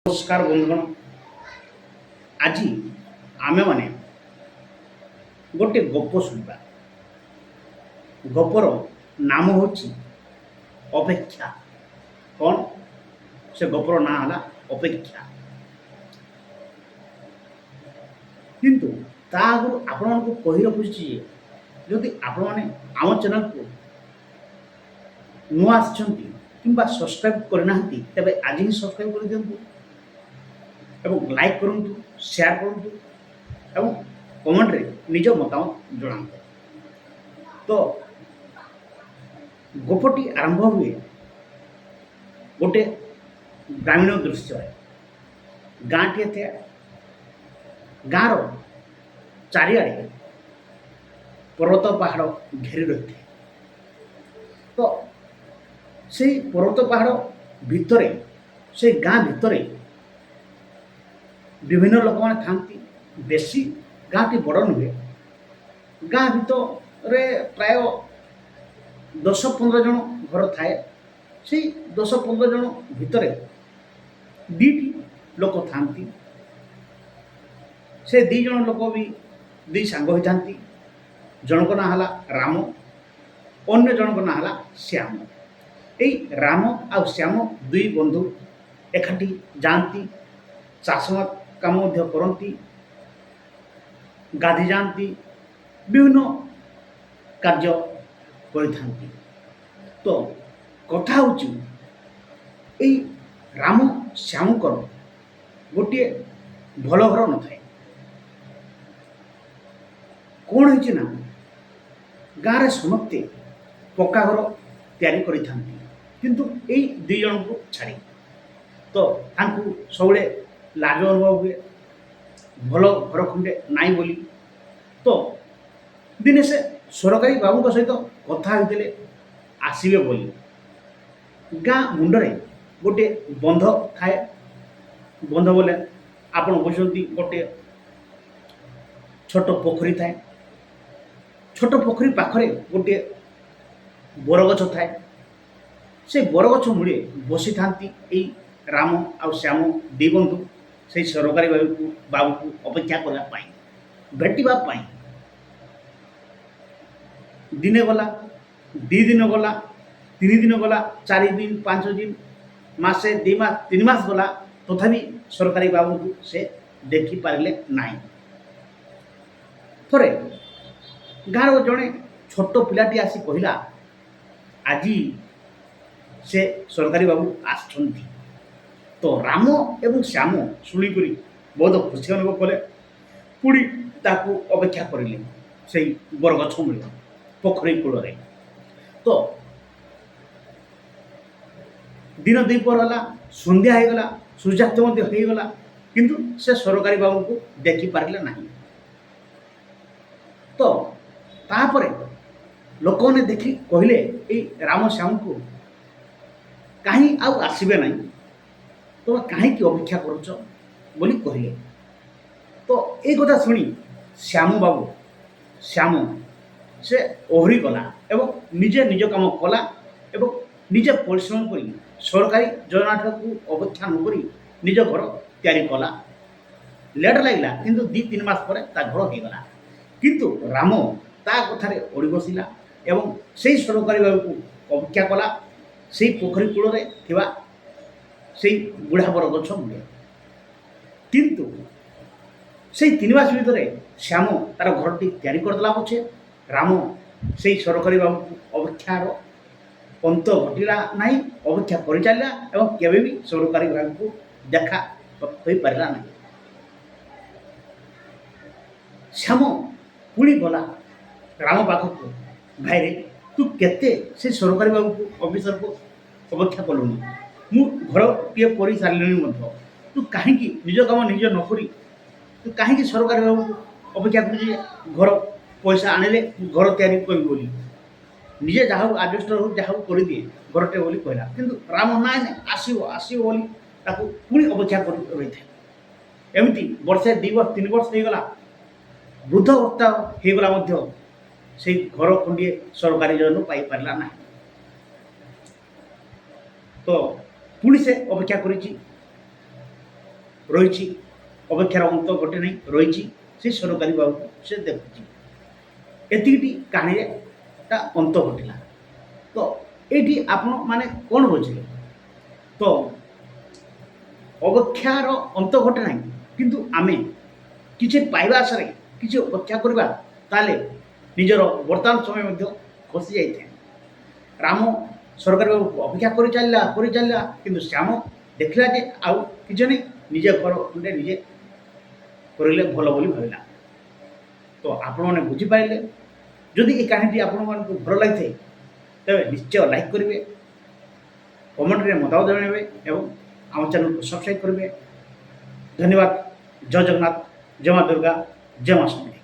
नमस्कार बंधुगण। आज आमे माने गोटे गप शुणा। गपर नाम हूँ अपेक्षा। कौन से गपर ना है अपेक्षा। किंतु ता आगु आपण को कही रखुची जदि आपण माने आम चैनल को नुआ आछंती किंबा सब्सक्राइब करना तेबे आज ही सब्सक्राइब कर दियंतु एवं लाइक करंतु, शेयर करंतु एवं कमेंट रे निज मतामत जणांतु। तो गोपटी आरंभ हुए गोटे ग्रामीण दृश्य है। गाँटी थे गाँर चारिआडे पर्वत पहाड़ घेरी रही थे। तो से पर्वत पहाड़ भितरे से गाँ भितरे विभिन्न लोक मैंने थांती। बेसी गाँटी बड़ नुहे। गाँ भितर प्राय 10-15 जन घर थाए। से 10-15 जन भितर दीटी लोक थांती। से दी जन लोक भी दी सांग होता। जनक ना हला राम, अन्य जनक ना हला श्याम। यही राम आ श्याम दुई बंधु एकाठी जाती, चाष काम करती, गाधी जाती, विभिन्न कार्य करथांती। तो कथा हूँ राम श्याम गोटे भल घर न थाए। कौन है ना गाँव में समस्ते पक्का घर तैयारी करथांती, किंतु यही दुई जन को छाड़ी। तो तांकु सबले लाज अनुभव हुए भल घर खंडे नाई बोली। तो दिने से सरकारी बाबू सहित कथा होते आसवे बोली। गाँ मुंडरे गोटे बंध थाए। बंध बोले आपण बुझती गोटे छोट पोखरी थाए। छोट पोखरी पाखरे गोटे बरगछ थाए। से बरगछ मूले बसी थांती राम आ श्याम दी बंधु से सरकारी बाबू को अपेक्षा करने भेटापी। दिने गला, 2 दिन गला, 3 दिन गला, 4 दिन, 5 दिन, मासे, 2 मास, 3 मास गला, तथापि सरकारी बाबू को से देखी पारे ना। थरे गाँव जड़े छोट पिलाटी आसी कहला आज से सरकारी बाबू आसछंती। तो राम एवं श्याम शुणिक बहुत खुशी अनुभव कले। पुणी ताकू अपेक्षा करें से बरगछ मूल पोखरी कूल। तो दिन 2 पहर है, सन्ध्या होगला, सूर्यास्त होगला, किंतु से सरकारी बाबू को देखी पारे ना। तो तापरे लोक मैंने देखी कहले राम श्याम को कहीं आसबे ना, तो कहीं अपेक्षा करुच बोली कहले। तो ये कथा शुणी श्याम बाबू श्याम से ओहरी गला एवं निजे निज काम कला एवं निजे परिश्रम कर सरकारी योजना को अपेक्षा नक निज घर तैयारी कला। लेट लगला किंतु 2-3 मास पर घर होगला। किंतु राम ता कथार ओढ़ी बसला एवं से सरकारी बाबू को अपेक्षा कला। से पोखरी कूल से बुढ़ा बरगछ मूले। किंतु से 3 मास भीतर श्याम तार घर टी तैयारी करदेला पछे राम से सरकारी बाबू को अपेक्षार अंत घटला ना। अपेक्षा कर चलला एवं केबे भी सरकारी बाबू को देखा हो पारा ना। श्याम पुणी गला राम पाखक, भाई रे तू केते से सरकारी बाबू को ऑफिसर को अपेक्षा कलुनी। मु घर टे कर सारे तू कहीं निज काम निज नक तू कहीं सरकारी बाबू को अपेक्षा कर घर पैसा आने घर तैयारी कर बोली निजे जहाँ आडजस्टर हो जहाँ कर दिए घरटे बोली कहला। किंतु राम ना आसो आसो बोली पुणी अपेक्षा कर रही है। एमती वर्षे 2 वर्ष 3 वर्ष होगला, वृद्ध अवस्था होगला, से घर खंडे सरकारी जन पाई पारा ना। तो पुणी से अपेक्षा करी ରହିଛି, ଅପେକ୍ଷାର ଅନ୍ତ ଘଟେ ନାହିଁ, ରହିଛି ସେ ସରକାରୀ ବାବୁକୁ ସେ ଦେଖୁଛି। ଏତିକିଟି କାହାଣୀରେ ତା ଅନ୍ତ ଘଟିଲା। ତ ଏଇଠି ଆପଣମାନେ କ'ଣ ବୁଝିଲେ? ତ ଅପେକ୍ଷାର ଅନ୍ତ ଘଟେ ନାହିଁ, କିନ୍ତୁ ଆମେ କିଛି ପାଇବା ଆଶାରେ କିଛି ଅପେକ୍ଷା କରିବା, ତାହେଲେ ନିଜର ବର୍ତ୍ତମାନ ସମୟ ମଧ୍ୟ ଖସି ଯାଇଥାଏ। ରାମ ସରକାରୀ ବାବୁକୁ ଅପେକ୍ଷା କରିଚାଲିଲା, କିନ୍ତୁ ଶ୍ୟାମ ଦେଖିଲା ଯେ ଆଉ କିଛି ନାହିଁ, ନିଜେ ଘର ଖଣ୍ଡେ ନିଜେ କରିଲେ ଭଲ ବୋଲି ଭାବିଲା। ତ ଆପଣମାନେ ବୁଝିପାରିଲେ। ଯଦି ଏ କାହାଣୀଟି ଆପଣମାନଙ୍କୁ ଭଲ ଲାଗିଥାଏ ତେବେ ନିଶ୍ଚୟ ଲାଇକ୍ କରିବେ, କମେଣ୍ଟରେ ମତାମତ ଜଣାଇବେ ଏବଂ ଆମ ଚ୍ୟାନେଲକୁ ସବସ୍କ୍ରାଇବ୍ କରିବେ। ଧନ୍ୟବାଦ। ଜୟ ଜଗନ୍ନାଥ, ଜୟ ମା ଦୁର୍ଗା, ଜୟ ମା ସମଲେଇ।